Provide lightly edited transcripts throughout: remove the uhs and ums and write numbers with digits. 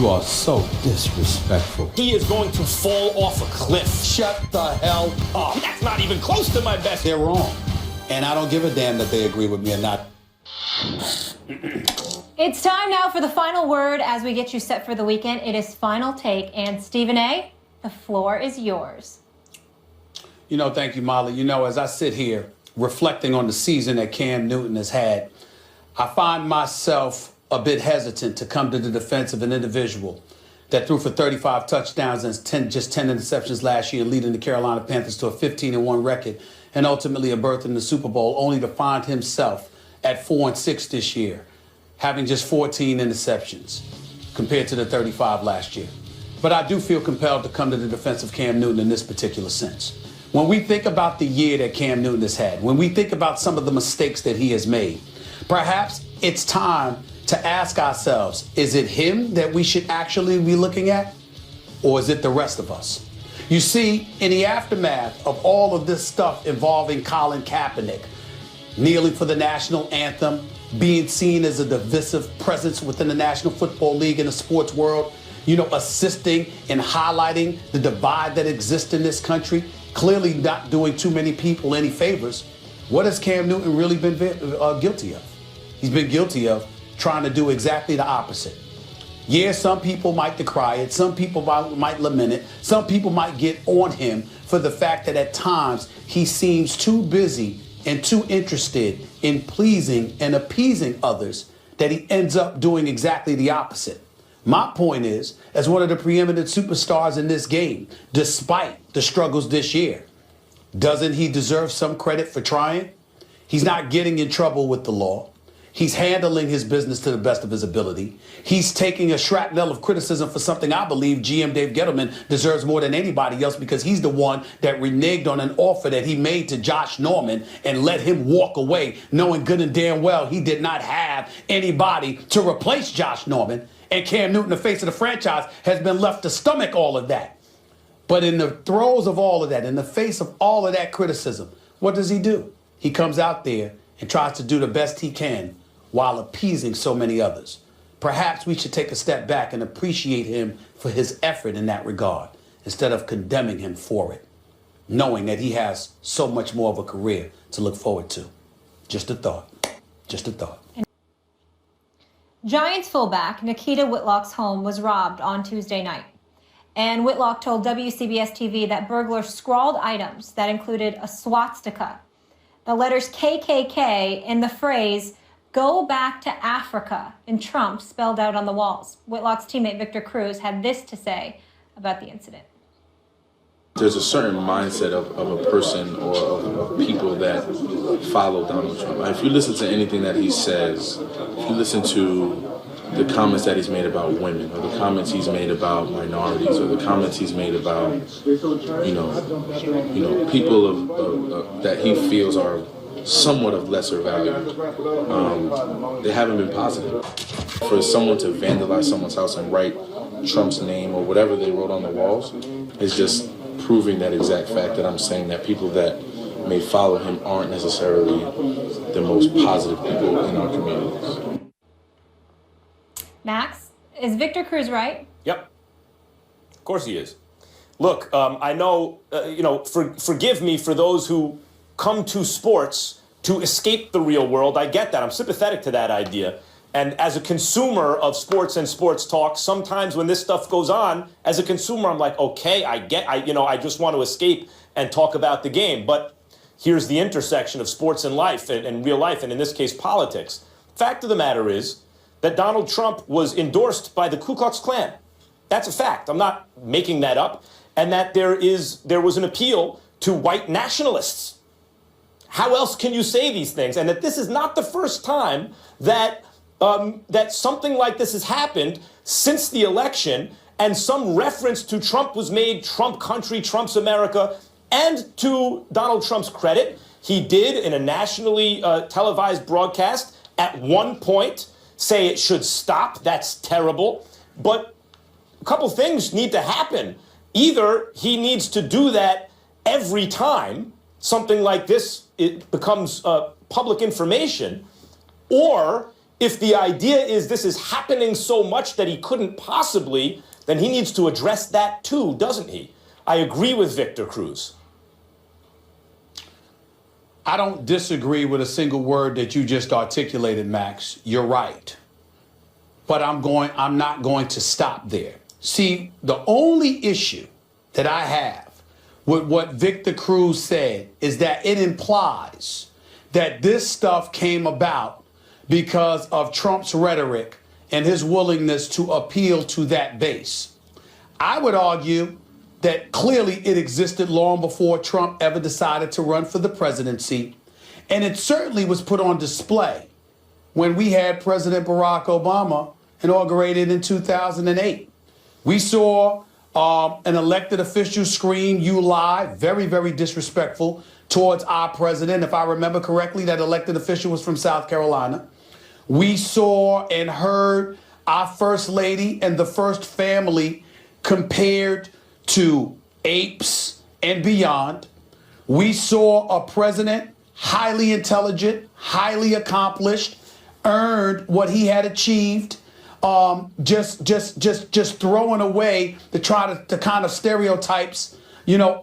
You are so disrespectful. He is going to fall off a cliff. Shut the hell up. That's not even close to my best. They're wrong. And I don't give a damn that they agree with me or not. It's time now for the final word as we get you set for the weekend. It is Final Take. And Stephen A., the floor is yours. Thank you, Molly. As I sit here reflecting on the season that Cam Newton has had, I find myself a bit hesitant to come to the defense of an individual that threw for 35 touchdowns and just 10 interceptions last year, leading the Carolina Panthers to a 15-1 record and ultimately a berth in the Super Bowl, only to find himself at 4-6 this year, having just 14 interceptions compared to the 35 last year. But I do feel compelled to come to the defense of Cam Newton in this particular sense. When we think about the year that Cam Newton has had, when we think about some of the mistakes that he has made, perhaps it's time to ask ourselves, is it him that we should actually be looking at, or is it the rest of us? You see, in the aftermath of all of this stuff involving Colin Kaepernick, kneeling for the national anthem, being seen as a divisive presence within the National Football League and the sports world, assisting in highlighting the divide that exists in this country, clearly not doing too many people any favors. What has Cam Newton really been guilty of? He's been guilty of trying to do exactly the opposite. Yeah, some people might decry it. Some people might lament it. Some people might get on him for the fact that at times he seems too busy and too interested in pleasing and appeasing others that he ends up doing exactly the opposite. My point is, as one of the preeminent superstars in this game, despite the struggles this year, doesn't he deserve some credit for trying? He's not getting in trouble with the law. He's handling his business to the best of his ability. He's taking a shrapnel of criticism for something I believe GM Dave Gettleman deserves more than anybody else, because he's the one that reneged on an offer that he made to Josh Norman and let him walk away, knowing good and damn well he did not have anybody to replace Josh Norman. And Cam Newton, the face of the franchise, has been left to stomach all of that. But in the throes of all of that, in the face of all of that criticism, what does he do? He comes out there and tries to do the best he can while appeasing so many others. Perhaps we should take a step back and appreciate him for his effort in that regard, instead of condemning him for it, knowing that he has so much more of a career to look forward to. Just a thought. Just a thought. Giants fullback Nikita Whitlock's home was robbed on Tuesday night. And Whitlock told WCBS TV that burglars scrawled items that included a swastika, the letters KKK, and the phrase, "Go back to Africa," in Trump spelled out on the walls. Whitlock's teammate Victor Cruz had this to say about the incident. There's a certain mindset of a person or of people that follow Donald Trump. If you listen to anything that he says, if you listen to the comments that he's made about women, or the comments he's made about minorities, or the comments he's made about, people of that he feels are somewhat of lesser value, they haven't been positive. For someone to vandalize someone's house and write Trump's name or whatever they wrote on the walls is just proving that exact fact that I'm saying, that people that may follow him aren't necessarily the most positive people in our communities. Max, is Victor Cruz right? Yep. Of course he is. Look, I know, forgive me for those who come to sports to escape the real world. I get that. I'm sympathetic to that idea. And as a consumer of sports and sports talk, sometimes when this stuff goes on, as a consumer, I'm like, okay, I just want to escape and talk about the game. But here's the intersection of sports and life and real life, and in this case, politics. Fact of the matter is that Donald Trump was endorsed by the Ku Klux Klan. That's a fact. I'm not making that up. And that there was an appeal to white nationalists. How else can you say these things? And that this is not the first time that something like this has happened since the election, and some reference to Trump was made, Trump country, Trump's America. And to Donald Trump's credit, he did, in a nationally televised broadcast, at one point say it should stop. That's terrible. But a couple things need to happen. Either he needs to do that every time something like this becomes public information, or if the idea is this is happening so much that he couldn't possibly, then he needs to address that too, doesn't he? I agree with Victor Cruz. I don't disagree with a single word that you just articulated, Max. You're right. But I'm not going to stop there. See, the only issue that I have with what Victor Cruz said is that it implies that this stuff came about because of Trump's rhetoric and his willingness to appeal to that base. I would argue that clearly it existed long before Trump ever decided to run for the presidency. And it certainly was put on display when we had President Barack Obama inaugurated in 2008. We saw an elected official scream, "You lie," very, very disrespectful towards our president. If I remember correctly, that elected official was from South Carolina. We saw and heard our first lady and the first family compared to apes and beyond. We saw a president highly intelligent, highly accomplished, earned what he had achieved, just throwing away to kind of stereotypes,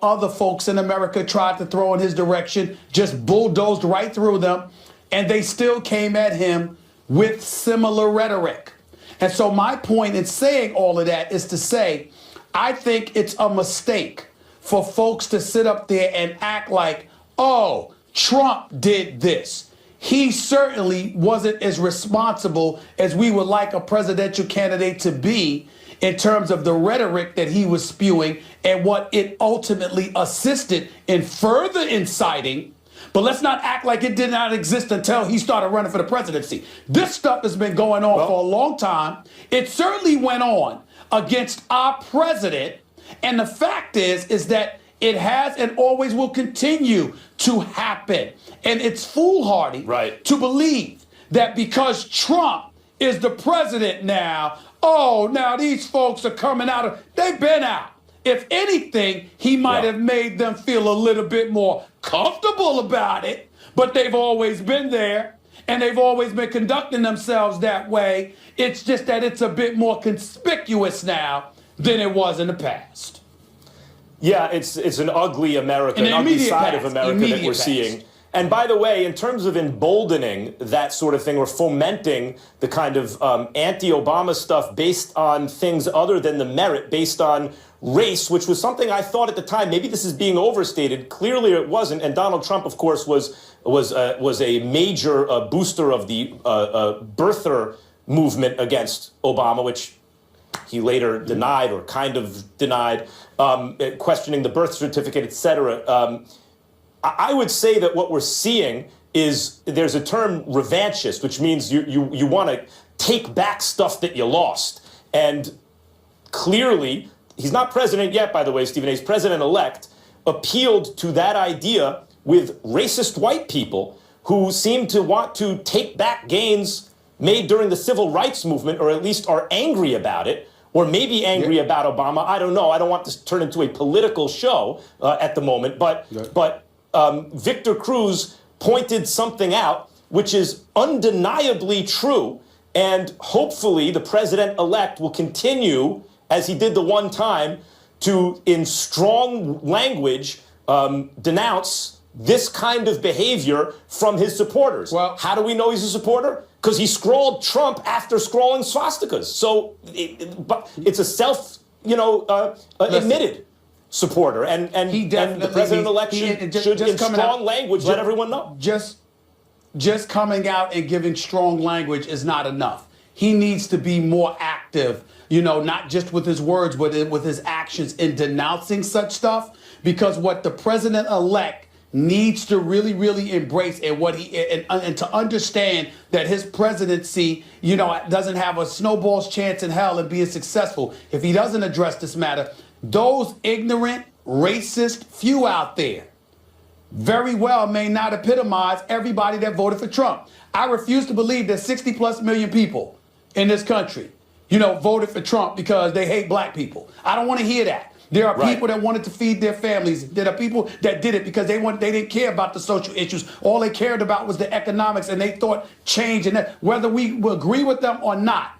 other folks in America tried to throw in his direction, just bulldozed right through them, and they still came at him with similar rhetoric. And so my point in saying all of that is to say, I think it's a mistake for folks to sit up there and act like, oh, Trump did this. He certainly wasn't as responsible as we would like a presidential candidate to be in terms of the rhetoric that he was spewing and what it ultimately assisted in further inciting. But let's not act like it did not exist until he started running for the presidency. This stuff has been going on for a long time. It certainly went on against our president. And the fact is that it has and always will continue to happen. And it's foolhardy to believe that because Trump is the president now, now these folks are coming out they've been out. If anything, he might have made them feel a little bit more comfortable about it, but they've always been there and they've always been conducting themselves that way. It's just that it's a bit more conspicuous now than it was in the past. Yeah, it's an ugly America, an ugly side of America that we're seeing. And by the way, in terms of emboldening that sort of thing or fomenting the kind of anti-Obama stuff based on things other than the merit, based on race, which was something I thought at the time, maybe this is being overstated. Clearly it wasn't. And Donald Trump, of course, was a major booster of the birther movement against Obama, which he later denied or kind of denied, questioning the birth certificate, et cetera. I would say that what we're seeing is there's a term revanchist, which means you want to take back stuff that you lost. And clearly, he's not president yet, by the way, Stephen A. He's president-elect, appealed to that idea with racist white people who seem to want to take back gains made during the civil rights movement, or at least are angry about it, or maybe angry about Obama. I don't know. I don't want this to turn into a political show at the moment. But Victor Cruz pointed something out which is undeniably true. And hopefully the president-elect will continue, as he did the one time, to, in strong language, denounce this kind of behavior from his supporters. Well, how do we know he's a supporter? Because he scrawled Trump after scrawling swastikas. So it's a admitted supporter. And the president-elect should in strong language, let everyone know. Just coming out and giving strong language is not enough. He needs to be more active, not just with his words, but with his actions in denouncing such stuff. Because what the president-elect needs to really, really embrace and to understand that his presidency, doesn't have a snowball's chance in hell in being successful if he doesn't address this matter. Those ignorant, racist few out there very well may not epitomize everybody that voted for Trump. I refuse to believe that 60+ million people in this country, voted for Trump because they hate black people. I don't want to hear that. There are Right. people that wanted to feed their families. There are people that did it because they didn't care about the social issues. All they cared about was the economics, and they thought change. And that, whether we will agree with them or not,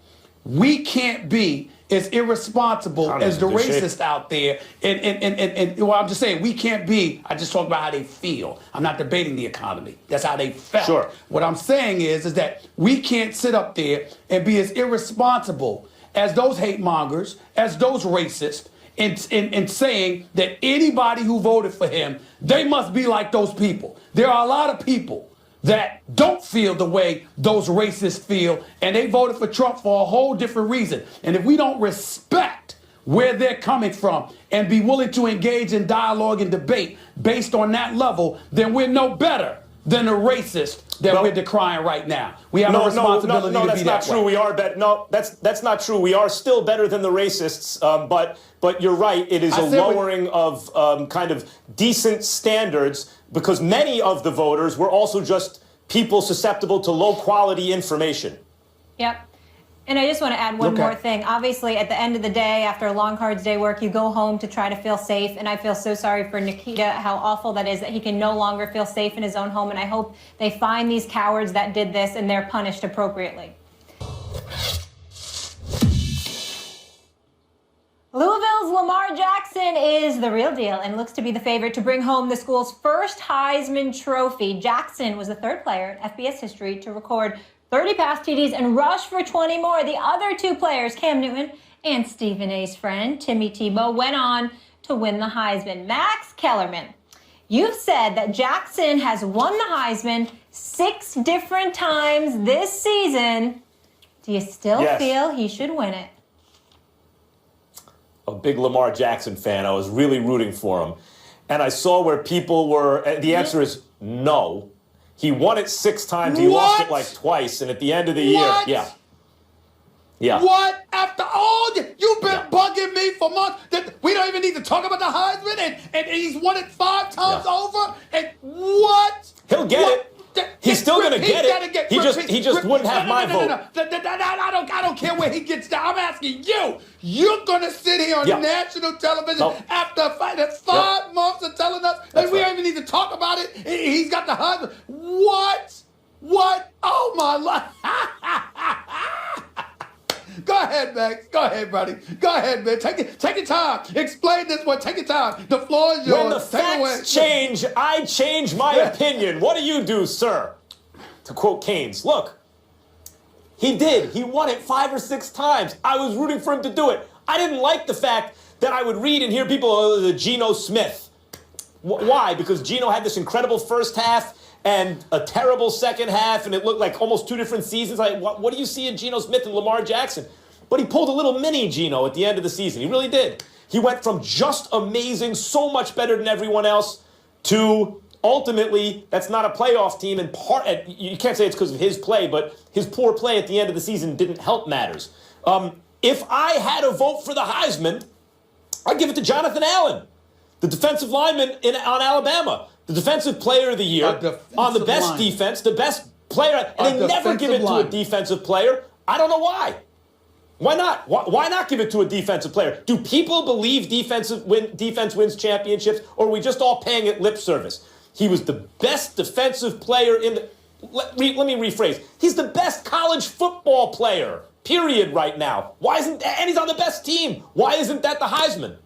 we can't be as irresponsible as the racists out there. And well, I'm just saying, we can't be, I just talk about how they feel. I'm not debating the economy. That's how they felt. Sure. What I'm saying is that we can't sit up there and be as irresponsible as those hate mongers, as those racists, in saying that anybody who voted for him, they must be like those people. There are a lot of people that don't feel the way those racists feel, and they voted for Trump for a whole different reason. And if we don't respect where they're coming from and be willing to engage in dialogue and debate based on that level, then we're no better than the racist that we're decrying right now. We have a responsibility to be that way. We are better. No, that's not true. We are still better than the racists, but you're right. It is a lowering of kind of decent standards, because many of the voters were also just people susceptible to low-quality information. Yep. And I just want to add one more thing. Obviously, at the end of the day, after a long, hard day's work, you go home to try to feel safe. And I feel so sorry for Nikita, how awful that is, that he can no longer feel safe in his own home. And I hope they find these cowards that did this and they're punished appropriately. Louisville's Lamar Jackson is the real deal and looks to be the favorite to bring home the school's first Heisman Trophy. Jackson was the third player in FBS history to record 30 pass TDs and rush for 20 more. The other two players, Cam Newton and Stephen A's friend, Timmy Tebow, went on to win the Heisman. Max Kellerman, you've said that Jackson has won the Heisman 6 different times this season. Do you still feel he should win it? A big Lamar Jackson fan. I was really rooting for him. And I saw where people were, the answer is no. He won it 6 times. He lost it like twice. And at the end of the year, yeah. What? After all, you've been bugging me for months. That we don't even need to talk about the Heisman, and he's won it 5 times over. And what? He'll get it. He's still going to get it. He just wouldn't have my vote. I don't care where he gets down. I'm asking you. You're going to sit here on national television after 5 months of telling us that we don't even need to talk about it. He's got the Heisman. What? Oh, my life. Go ahead, Max. Go ahead, buddy. Go ahead, man. Take your time. Explain this one. Take your time. The floor is yours. When the facts change, I change my opinion. What do you do, sir? To quote Keynes, look, he did. He won it 5 or 6 times. I was rooting for him to do it. I didn't like the fact that I would read and hear people, the Geno Smith. Why? Because Geno had this incredible first half and a terrible second half, and it looked like almost 2 different seasons. What do you see in Geno Smith and Lamar Jackson? But he pulled a little mini Geno at the end of the season. He really did. He went from just amazing, so much better than everyone else, to ultimately, that's not a playoff team. And you can't say it's because of his play, but his poor play at the end of the season didn't help matters. If I had a vote for the Heisman, I'd give it to Jonathan Allen, the defensive lineman on Alabama. The defensive player of the year on the best defense, the best player, and they never give it to a defensive player. I don't know why. Why not? Why not give it to a defensive player? Do people believe defense wins championships, or are we just all paying it lip service? He was the best defensive player in the... Let me rephrase. He's the best college football player, period, right now. And he's on the best team. Why isn't that the Heisman?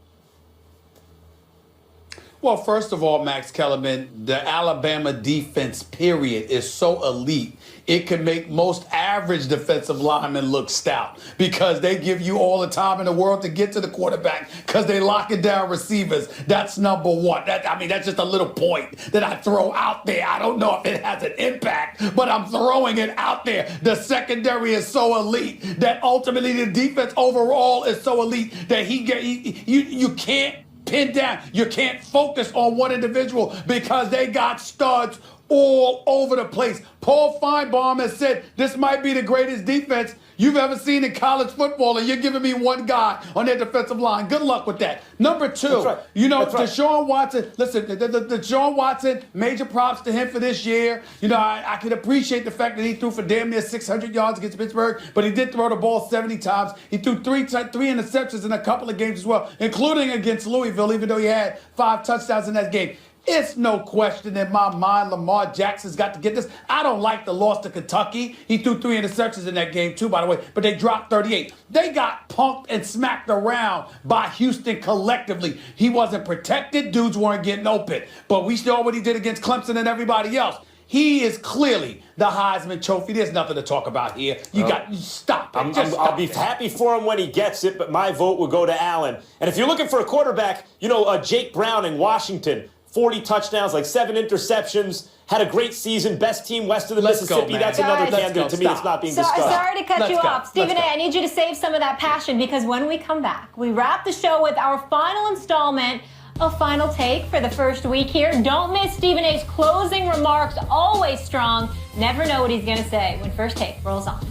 Well, first of all, Max Kellerman, the Alabama defense, period, is so elite. It can make most average defensive linemen look stout because they give you all the time in the world to get to the quarterback because they locking down receivers. That's number one. That's just a little point that I throw out there. I don't know if it has an impact, but I'm throwing it out there. The secondary is so elite that ultimately the defense overall is so elite that you can't pin down. You can't focus on one individual because they got studs all over the place. Paul Feinbaum has said this might be the greatest defense you've ever seen in college football, and you're giving me one guy on their defensive line. Good luck with that. Number two, That's right. you know, That's right. Deshaun Watson, listen, the Deshaun Watson, major props to him for this year. You know, I can appreciate the fact that he threw for damn near 600 yards against Pittsburgh, but he did throw the ball 70 times. He threw three interceptions in a couple of games as well, including against Louisville, even though he had 5 touchdowns in that game. It's no question in my mind Lamar Jackson's got to get this. I don't like the loss to Kentucky. He threw 3 interceptions in that game too, by the way, but they dropped 38. They got punked and smacked around by Houston collectively. He wasn't protected. Dudes weren't getting open. But we saw what he did against Clemson and everybody else. He is clearly the Heisman Trophy. There's nothing to talk about here. You stop it. I'll be happy for him when he gets it, but my vote will go to Allen. And if you're looking for a quarterback, Jake Browning, Washington, 40 touchdowns, like 7 interceptions, had a great season, best team west of the Mississippi. man. That's another Guys, candidate to me that's not being discussed. Sorry to cut you off. Stephen A., Let's go. I need you to save some of that passion because when we come back, we wrap the show with our final installment of Final Take for the first week here. Don't miss Stephen A.'s closing remarks, always strong. Never know what he's going to say when First Take rolls on.